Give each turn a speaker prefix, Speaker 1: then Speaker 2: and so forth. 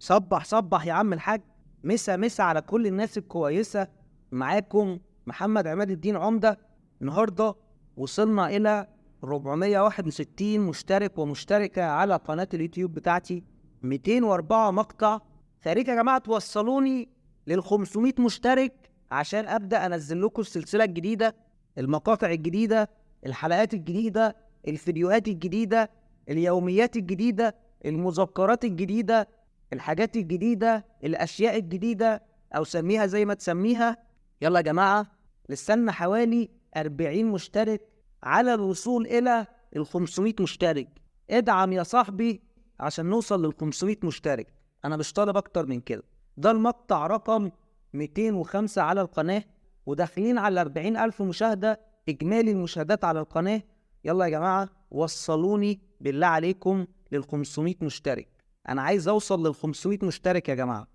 Speaker 1: صبح صبح يا عم الحاج. مسا مسا على كل الناس الكويسة. معاكم محمد عماد الدين عمدة. النهاردة وصلنا إلى 461 مشترك ومشتركة على قناة اليوتيوب بتاعتي، 204 مقطع. فياريت يا جماعة توصلوني لل 500 مشترك عشان أبدأ أنزل لكم السلسلة الجديدة، المقاطع الجديدة، الحلقات الجديدة، الفيديوهات الجديدة، اليوميات الجديدة، المذكرات الجديدة، الحاجات الجديدة، الأشياء الجديدة، أو سميها زي ما تسميها. يلا يا جماعة، لسنا حوالي 40 مشترك على الوصول إلى ال 500 مشترك. ادعم يا صاحبي عشان نوصل لل 500 مشترك. أنا مش طالب أكتر من كده. ده المقطع رقم 205 على القناة، وداخلين على 40,000 مشاهدة إجمالي المشاهدات على القناة. يلا يا جماعة وصلوني بالله عليكم لل 500 مشترك. أنا عايز أوصل لل 500 مشترك يا جماعة.